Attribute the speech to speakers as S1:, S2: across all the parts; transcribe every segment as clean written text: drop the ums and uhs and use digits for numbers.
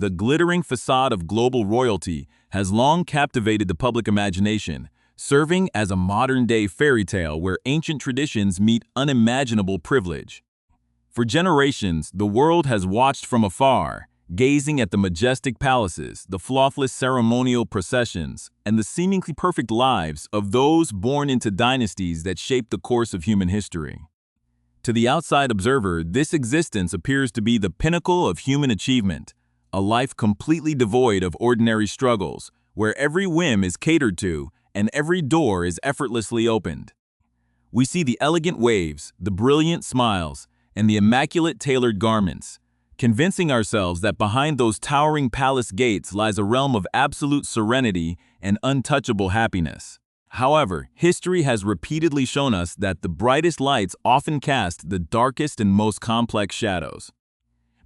S1: the glittering facade of global royalty has long captivated the public imagination, serving as a modern-day fairy tale where ancient traditions meet unimaginable privilege. For generations, the world has watched from afar, gazing at the majestic palaces, the flawless ceremonial processions, and the seemingly perfect lives of those born into dynasties that shaped the course of human history. To the outside observer, this existence appears to be the pinnacle of human achievement, a life completely devoid of ordinary struggles, where every whim is catered to and every door is effortlessly opened. We see the elegant waves, the brilliant smiles, and the immaculate tailored garments, convincing ourselves that behind those towering palace gates lies a realm of absolute serenity and untouchable happiness. However, history has repeatedly shown us that the brightest lights often cast the darkest and most complex shadows.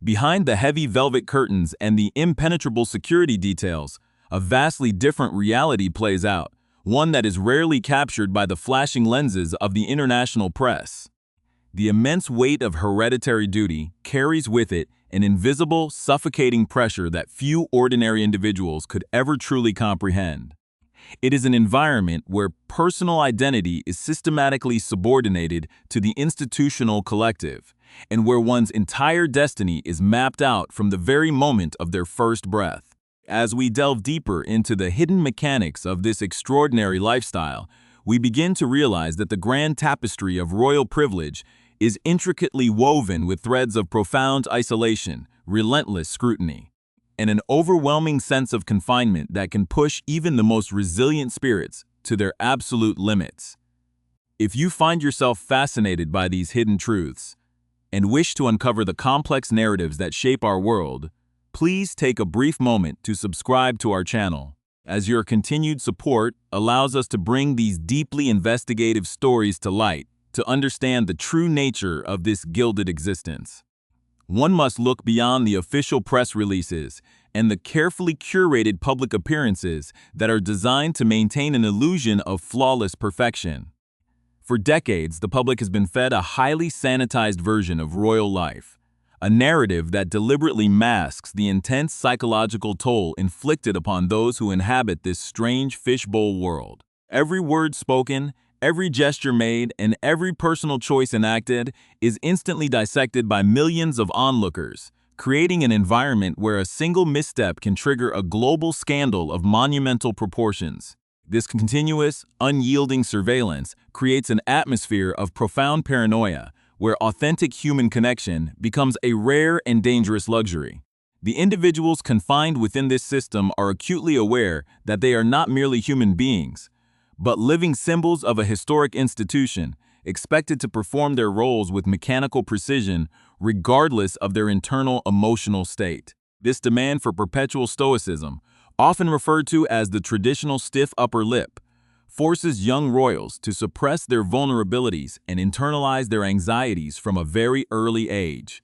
S1: Behind the heavy velvet curtains and the impenetrable security details, a vastly different reality plays out, one that is rarely captured by the flashing lenses of the international press. The immense weight of hereditary duty carries with it an invisible, suffocating pressure that few ordinary individuals could ever truly comprehend. It is an environment where personal identity is systematically subordinated to the institutional collective, and where one's entire destiny is mapped out from the very moment of their first breath. As we delve deeper into the hidden mechanics of this extraordinary lifestyle, we begin to realize that the grand tapestry of royal privilege is intricately woven with threads of profound isolation, relentless scrutiny, and an overwhelming sense of confinement that can push even the most resilient spirits to their absolute limits. If you find yourself fascinated by these hidden truths and wish to uncover the complex narratives that shape our world, please take a brief moment to subscribe to our channel, as your continued support allows us to bring these deeply investigative stories to light to understand the true nature of this gilded existence. One must look beyond the official press releases and the carefully curated public appearances that are designed to maintain an illusion of flawless perfection. For decades, the public has been fed a highly sanitized version of royal life, a narrative that deliberately masks the intense psychological toll inflicted upon those who inhabit this strange fishbowl world. Every word spoken, every gesture made, and every personal choice enacted is instantly dissected by millions of onlookers, creating an environment where a single misstep can trigger a global scandal of monumental proportions. This continuous, unyielding surveillance creates an atmosphere of profound paranoia, where authentic human connection becomes a rare and dangerous luxury. The individuals confined within this system are acutely aware that they are not merely human beings, but living symbols of a historic institution, expected to perform their roles with mechanical precision regardless of their internal emotional state. This demand for perpetual stoicism, often referred to as the traditional stiff upper lip, forces young royals to suppress their vulnerabilities and internalize their anxieties from a very early age.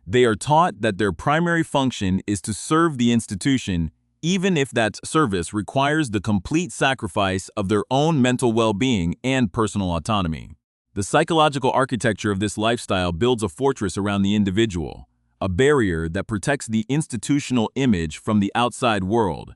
S1: They are taught that their primary function is to serve the institution, even if that service requires the complete sacrifice of their own mental well-being and personal autonomy. The psychological architecture of this lifestyle builds a fortress around the individual, a barrier that protects the institutional image from the outside world,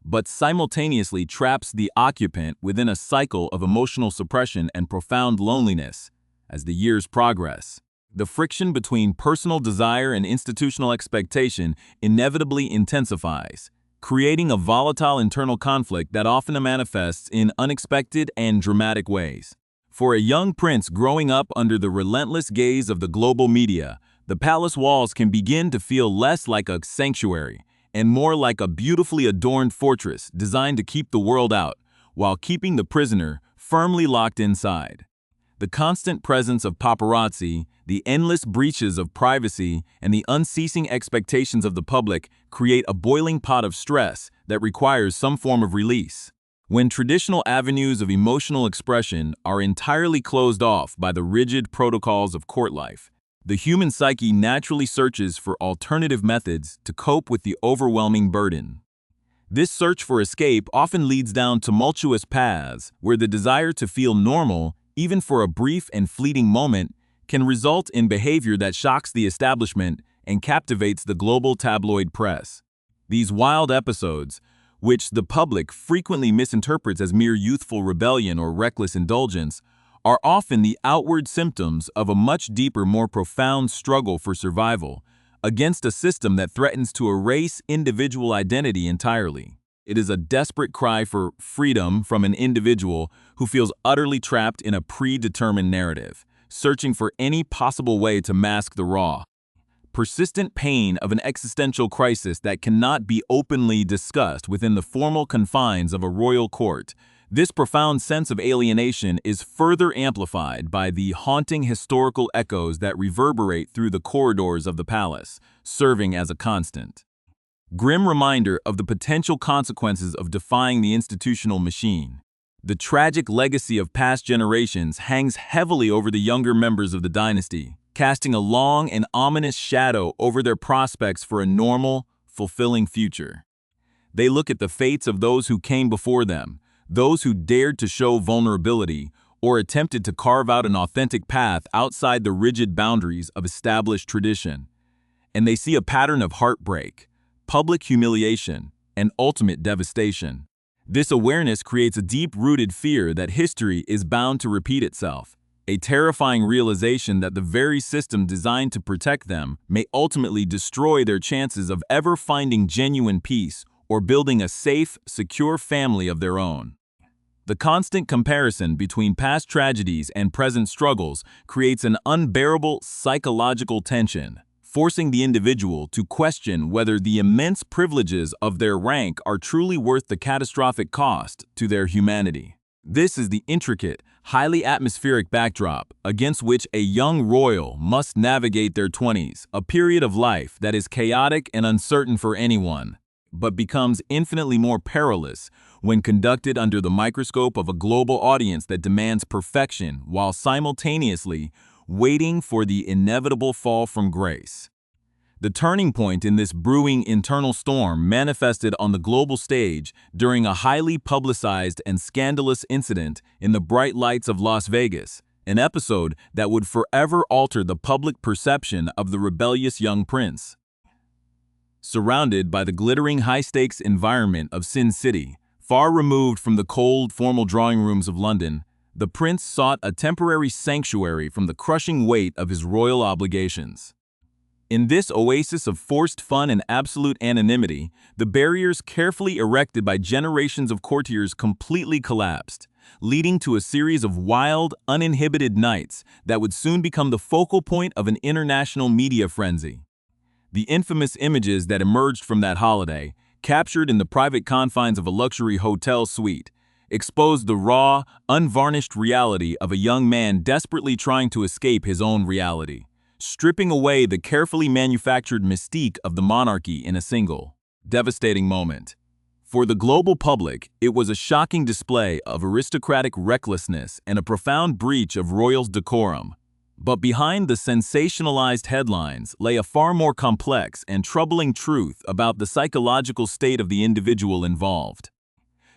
S1: but simultaneously traps the occupant within a cycle of emotional suppression and profound loneliness. As the years progress, the friction between personal desire and institutional expectation inevitably intensifies, creating a volatile internal conflict that often manifests in unexpected and dramatic ways. For a young prince growing up under the relentless gaze of the global media, the palace walls can begin to feel less like a sanctuary and more like a beautifully adorned fortress designed to keep the world out, while keeping the prisoner firmly locked inside. The constant presence of paparazzi, the endless breaches of privacy, and the unceasing expectations of the public create a boiling pot of stress that requires some form of release. When traditional avenues of emotional expression are entirely closed off by the rigid protocols of court life, the human psyche naturally searches for alternative methods to cope with the overwhelming burden. This search for escape often leads down tumultuous paths where the desire to feel normal, even for a brief and fleeting moment, can result in behavior that shocks the establishment and captivates the global tabloid press. These wild episodes, which the public frequently misinterprets as mere youthful rebellion or reckless indulgence, are often the outward symptoms of a much deeper, more profound struggle for survival against a system that threatens to erase individual identity entirely. It is a desperate cry for freedom from an individual who feels utterly trapped in a predetermined narrative, searching for any possible way to mask the raw, persistent pain of an existential crisis that cannot be openly discussed within the formal confines of a royal court. This profound sense of alienation is further amplified by the haunting historical echoes that reverberate through the corridors of the palace, serving as a constant grim reminder of the potential consequences of defying the institutional machine. The tragic legacy of past generations hangs heavily over the younger members of the dynasty, casting a long and ominous shadow over their prospects for a normal, fulfilling future. They look at the fates of those who came before them, those who dared to show vulnerability or attempted to carve out an authentic path outside the rigid boundaries of established tradition, and they see a pattern of heartbreak, public humiliation, and ultimate devastation. This awareness creates a deep-rooted fear that history is bound to repeat itself, a terrifying realization that the very system designed to protect them may ultimately destroy their chances of ever finding genuine peace or building a safe, secure family of their own. The constant comparison between past tragedies and present struggles creates an unbearable psychological tension, forcing the individual to question whether the immense privileges of their rank are truly worth the catastrophic cost to their humanity. This is the intricate, highly atmospheric backdrop against which a young royal must navigate their 20s, a period of life that is chaotic and uncertain for anyone, but becomes infinitely more perilous when conducted under the microscope of a global audience that demands perfection while simultaneously waiting for the inevitable fall from grace. The turning point in this brewing internal storm manifested on the global stage during a highly publicized and scandalous incident in the bright lights of Las Vegas, an episode that would forever alter the public perception of the rebellious young prince. Surrounded by the glittering high-stakes environment of Sin City, far removed from the cold, formal drawing rooms of London, the prince sought a temporary sanctuary from the crushing weight of his royal obligations. In this oasis of forced fun and absolute anonymity, the barriers carefully erected by generations of courtiers completely collapsed, leading to a series of wild, uninhibited nights that would soon become the focal point of an international media frenzy. The infamous images that emerged from that holiday, captured in the private confines of a luxury hotel suite, exposed the raw, unvarnished reality of a young man desperately trying to escape his own reality, stripping away the carefully manufactured mystique of the monarchy in a single, devastating moment. For the global public, it was a shocking display of aristocratic recklessness and a profound breach of royals' decorum. But behind the sensationalized headlines lay a far more complex and troubling truth about the psychological state of the individual involved.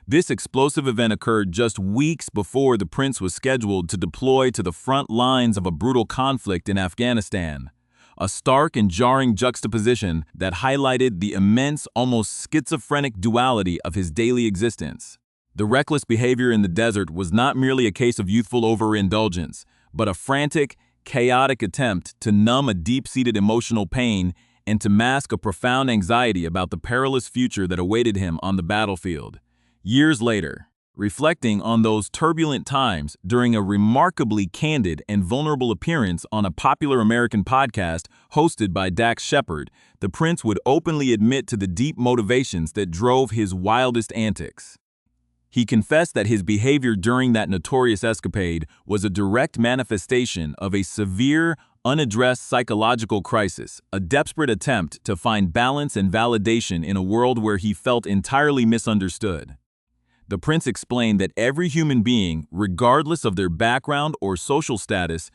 S1: This explosive event occurred just weeks before the prince was scheduled to deploy to the front lines of a brutal conflict in Afghanistan, a stark and jarring juxtaposition that highlighted the immense, almost schizophrenic duality of his daily existence. The reckless behavior in the desert was not merely a case of youthful overindulgence, but a frantic, chaotic attempt to numb a deep-seated emotional pain and to mask a profound anxiety about the perilous future that awaited him on the battlefield. Years later, reflecting on those turbulent times during a remarkably candid and vulnerable appearance on a popular American podcast hosted by Dax Shepard, the prince would openly admit to the deep motivations that drove his wildest antics. He confessed that his behavior during that notorious escapade was a direct manifestation of a severe, unaddressed psychological crisis, a desperate attempt to find balance and validation in a world where he felt entirely misunderstood. The prince explained that every human being, regardless of their background or social status,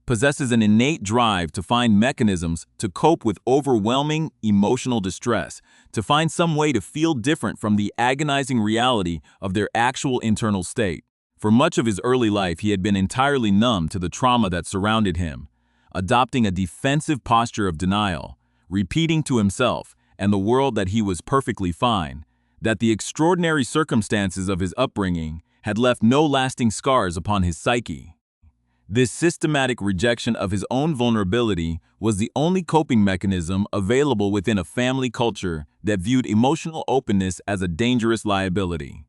S1: possesses an innate drive to find mechanisms to cope with overwhelming emotional distress, to find some way to feel different from the agonizing reality of their actual internal state. For much of his early life, he had been entirely numb to the trauma that surrounded him, adopting a defensive posture of denial, repeating to himself, and the world that he was perfectly fine, that the extraordinary circumstances of his upbringing had left no lasting scars upon his psyche. This systematic rejection of his own vulnerability was the only coping mechanism available within a family culture that viewed emotional openness as a dangerous liability,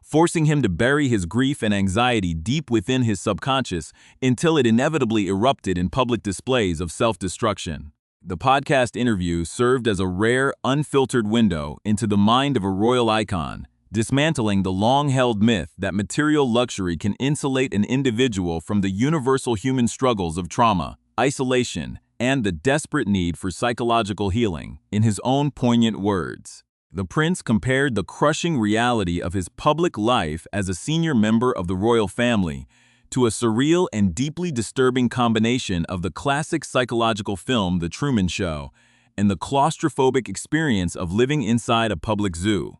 S1: forcing him to bury his grief and anxiety deep within his subconscious until it inevitably erupted in public displays of self-destruction. The podcast interview served as a rare, unfiltered window into the mind of a royal icon, dismantling the long-held myth that material luxury can insulate an individual from the universal human struggles of trauma, isolation, and the desperate need for psychological healing. In his own poignant words, the prince compared the crushing reality of his public life as a senior member of the royal family to a surreal and deeply disturbing combination of the classic psychological film The Truman Show and the claustrophobic experience of living inside a public zoo.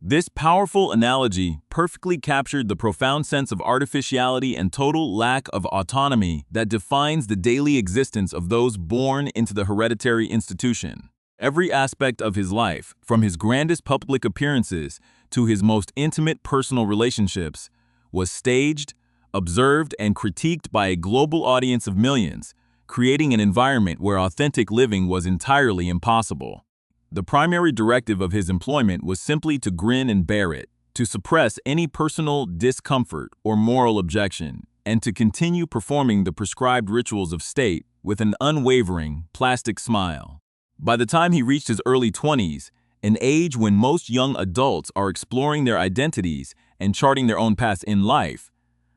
S1: This powerful analogy perfectly captured the profound sense of artificiality and total lack of autonomy that defines the daily existence of those born into the hereditary institution. Every aspect of his life, from his grandest public appearances to his most intimate personal relationships, was staged, observed, and critiqued by a global audience of millions, creating an environment where authentic living was entirely impossible. The primary directive of his employment was simply to grin and bear it, to suppress any personal discomfort or moral objection, and to continue performing the prescribed rituals of state with an unwavering, plastic smile. By the time he reached his early 20s, an age when most young adults are exploring their identities and charting their own paths in life,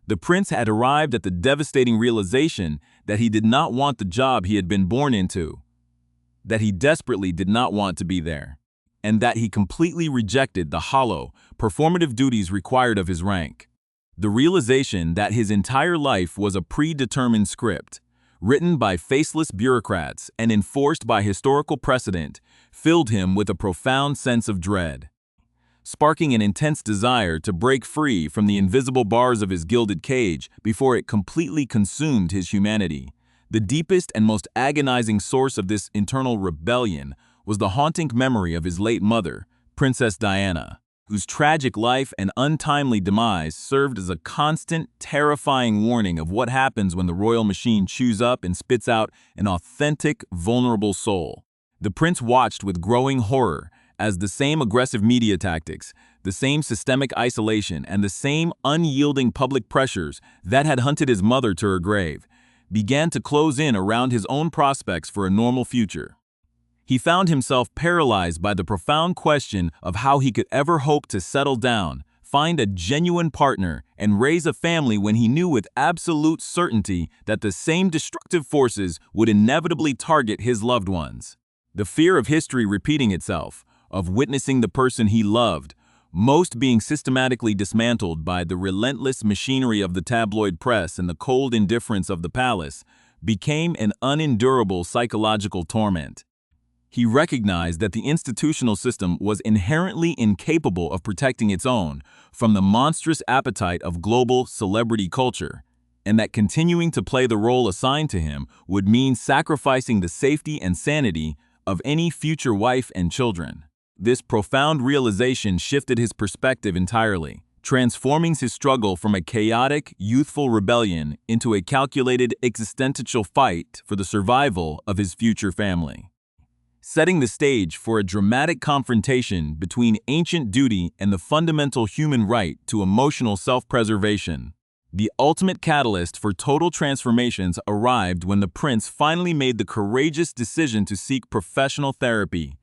S1: the prince had arrived at the devastating realization that he did not want the job he had been born into, that he desperately did not want to be there, and that he completely rejected the hollow, performative duties required of his rank. The realization that his entire life was a predetermined script, written by faceless bureaucrats and enforced by historical precedent, filled him with a profound sense of dread, sparking an intense desire to break free from the invisible bars of his gilded cage before it completely consumed his humanity. The deepest and most agonizing source of this internal rebellion was the haunting memory of his late mother, Princess Diana, whose tragic life and untimely demise served as a constant, terrifying warning of what happens when the royal machine chews up and spits out an authentic, vulnerable soul. The prince watched with growing horror as the same aggressive media tactics, the same systemic isolation, and the same unyielding public pressures that had hunted his mother to her grave began to close in around his own prospects for a normal future. He found himself paralyzed by the profound question of how he could ever hope to settle down, find a genuine partner, and raise a family when he knew with absolute certainty that the same destructive forces would inevitably target his loved ones. The fear of history repeating itself, of witnessing the person he loved, most being systematically dismantled by the relentless machinery of the tabloid press and the cold indifference of the palace, became an unendurable psychological torment. He recognized that the institutional system was inherently incapable of protecting its own from the monstrous appetite of global celebrity culture, and that continuing to play the role assigned to him would mean sacrificing the safety and sanity of any future wife and children. This profound realization shifted his perspective entirely, transforming his struggle from a chaotic, youthful rebellion into a calculated existential fight for the survival of his future family, setting the stage for a dramatic confrontation between ancient duty and the fundamental human right to emotional self-preservation. The ultimate catalyst for total transformations arrived when the prince finally made the courageous decision to seek professional therapy,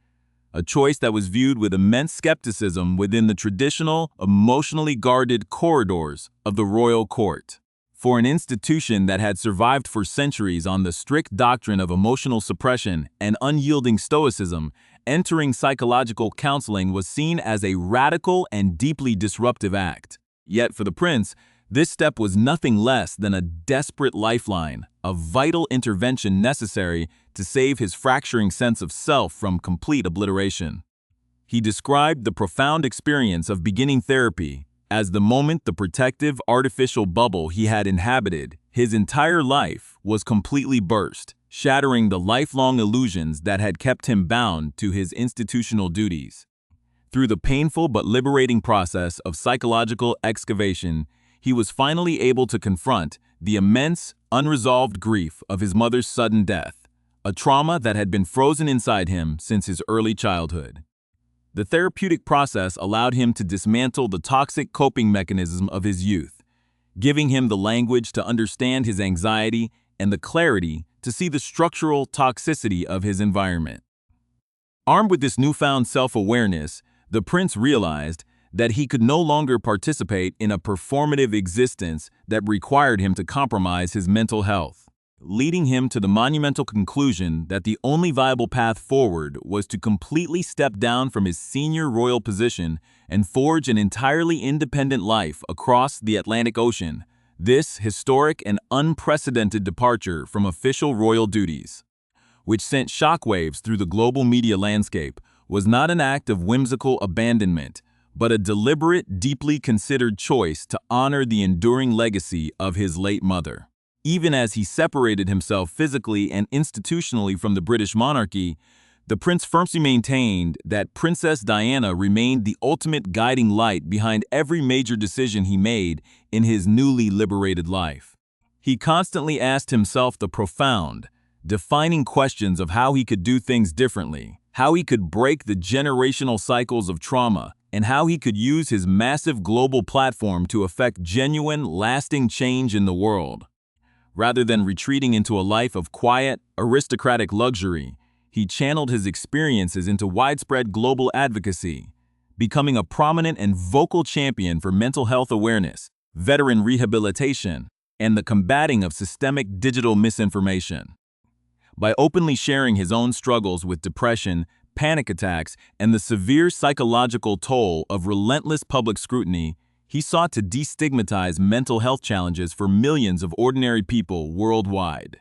S1: a choice that was viewed with immense skepticism within the traditional, emotionally guarded corridors of the royal court. For an institution that had survived for centuries on the strict doctrine of emotional suppression and unyielding stoicism, entering psychological counseling was seen as a radical and deeply disruptive act. Yet for the prince, this step was nothing less than a desperate lifeline, a vital intervention necessary to save his fracturing sense of self from complete obliteration. He described the profound experience of beginning therapy as the moment the protective, artificial bubble he had inhabited his entire life was completely burst, shattering the lifelong illusions that had kept him bound to his institutional duties. Through the painful but liberating process of psychological excavation, he was finally able to confront the immense, unresolved grief of his mother's sudden death, a trauma that had been frozen inside him since his early childhood. The therapeutic process allowed him to dismantle the toxic coping mechanism of his youth, giving him the language to understand his anxiety and the clarity to see the structural toxicity of his environment. Armed with this newfound self-awareness, the prince realized that he could no longer participate in a performative existence that required him to compromise his mental health, leading him to the monumental conclusion that the only viable path forward was to completely step down from his senior royal position and forge an entirely independent life across the Atlantic Ocean. This historic and unprecedented departure from official royal duties, which sent shockwaves through the global media landscape, was not an act of whimsical abandonment, but a deliberate, deeply considered choice to honor the enduring legacy of his late mother. Even as he separated himself physically and institutionally from the British monarchy, the prince firmly maintained that Princess Diana remained the ultimate guiding light behind every major decision he made in his newly liberated life. He constantly asked himself the profound, defining questions of how he could do things differently, how he could break the generational cycles of trauma, and how he could use his massive global platform to effect genuine, lasting change in the world. Rather than retreating into a life of quiet, aristocratic luxury, he channeled his experiences into widespread global advocacy, becoming a prominent and vocal champion for mental health awareness, veteran rehabilitation, and the combating of systemic digital misinformation. By openly sharing his own struggles with depression, panic attacks, and the severe psychological toll of relentless public scrutiny, he sought to destigmatize mental health challenges for millions of ordinary people worldwide.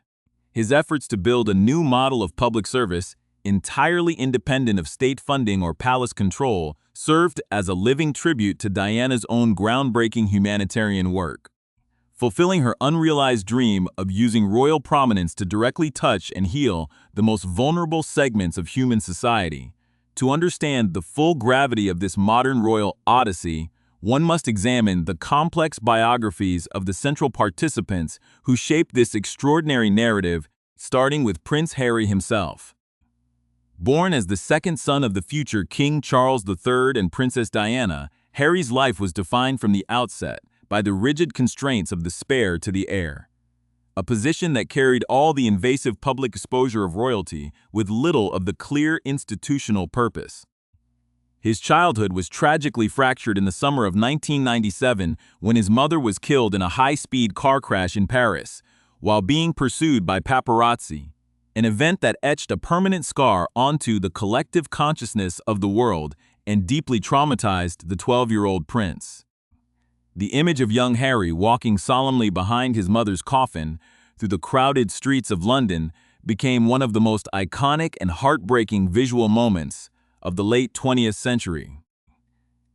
S1: His efforts to build a new model of public service, entirely independent of state funding or palace control, served as a living tribute to Diana's own groundbreaking humanitarian work. Fulfilling her unrealized dream of using royal prominence to directly touch and heal the most vulnerable segments of human society. To understand the full gravity of this modern royal odyssey, one must examine the complex biographies of the central participants who shaped this extraordinary narrative, starting with Prince Harry himself. Born as the second son of the future King Charles III and Princess Diana, Harry's life was defined from the outset by the rigid constraints of the spare to the heir, a position that carried all the invasive public exposure of royalty with little of the clear institutional purpose. His childhood was tragically fractured in the summer of 1997 when his mother was killed in a high-speed car crash in Paris, while being pursued by paparazzi, an event that etched a permanent scar onto the collective consciousness of the world and deeply traumatized the 12-year-old prince. The image of young Harry walking solemnly behind his mother's coffin through the crowded streets of London became one of the most iconic and heartbreaking visual moments of the late 20th century.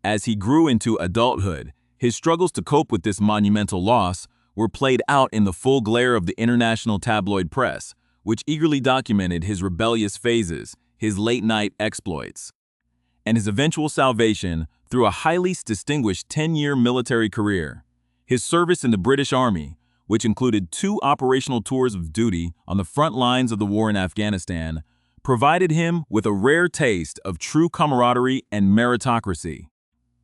S1: As he grew into adulthood, his struggles to cope with this monumental loss were played out in the full glare of the international tabloid press, which eagerly documented his rebellious phases, his late-night exploits, and his eventual salvation through a highly distinguished 10-year military career. His service in the British Army, which included 2 operational tours of duty on the front lines of the war in Afghanistan, provided him with a rare taste of true camaraderie and meritocracy,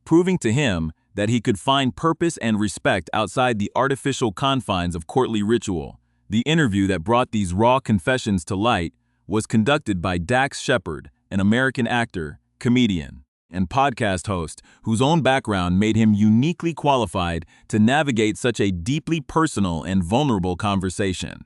S1: proving to him that he could find purpose and respect outside the artificial confines of courtly ritual. The interview that brought these raw confessions to light was conducted by Dax Shepard, an American actor, comedian, and podcast host whose own background made him uniquely qualified to navigate such a deeply personal and vulnerable conversation.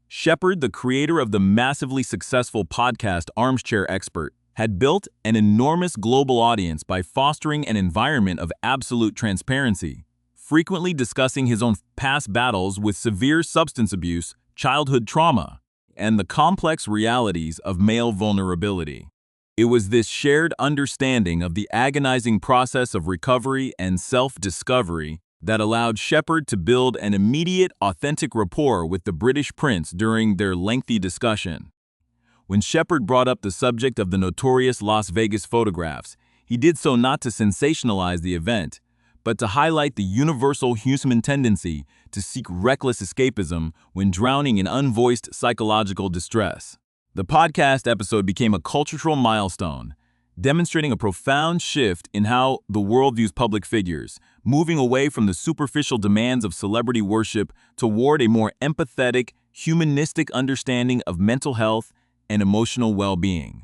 S1: Shepard, the creator of the massively successful podcast Armchair Expert, had built an enormous global audience by fostering an environment of absolute transparency, frequently discussing his own past battles with severe substance abuse, childhood trauma, and the complex realities of male vulnerability. It was this shared understanding of the agonizing process of recovery and self-discovery that allowed Shepherd to build an immediate, authentic rapport with the British prince during their lengthy discussion. When Shepherd brought up the subject of the notorious Las Vegas photographs, he did so not to sensationalize the event, but to highlight the universal human tendency to seek reckless escapism when drowning in unvoiced psychological distress. The podcast episode became a cultural milestone, demonstrating a profound shift in how the world views public figures, moving away from the superficial demands of celebrity worship toward a more empathetic, humanistic understanding of mental health and emotional well-being.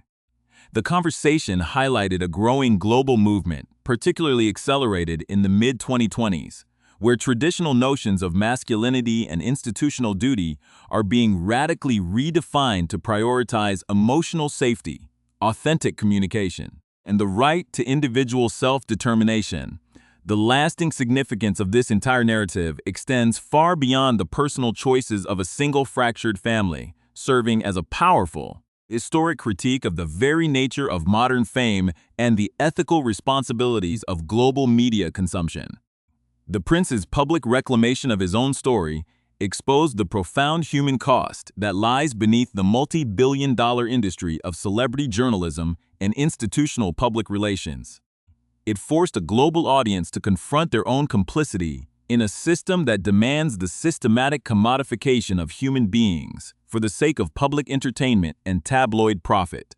S1: The conversation highlighted a growing global movement, particularly accelerated in the mid-2020s, where traditional notions of masculinity and institutional duty are being radically redefined to prioritize emotional safety, authentic communication, and the right to individual self-determination. The lasting significance of this entire narrative extends far beyond the personal choices of a single fractured family, serving as a powerful, historic critique of the very nature of modern fame and the ethical responsibilities of global media consumption. The prince's public reclamation of his own story exposed the profound human cost that lies beneath the multi-billion-dollar industry of celebrity journalism and institutional public relations. It forced a global audience to confront their own complicity in a system that demands the systematic commodification of human beings for the sake of public entertainment and tabloid profit.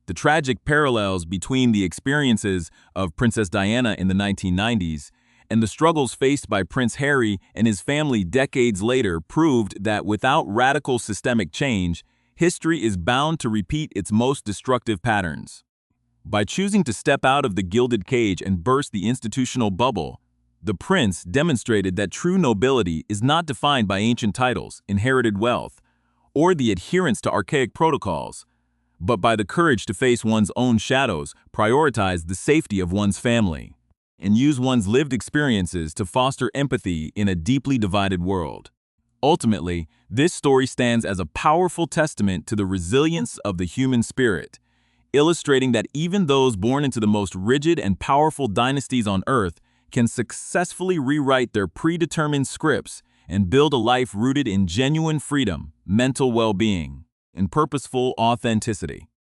S1: The tragic parallels between the experiences of Princess Diana in the 1990s and the struggles faced by Prince Harry and his family decades later proved that without radical systemic change, history is bound to repeat its most destructive patterns. By choosing to step out of the gilded cage and burst the institutional bubble, the prince demonstrated that true nobility is not defined by ancient titles, inherited wealth, or the adherence to archaic protocols, but by the courage to face one's own shadows, prioritize the safety of one's family, and use one's lived experiences to foster empathy in a deeply divided world. Ultimately, this story stands as a powerful testament to the resilience of the human spirit, illustrating that even those born into the most rigid and powerful dynasties on Earth can successfully rewrite their predetermined scripts and build a life rooted in genuine freedom, mental well-being, and purposeful authenticity.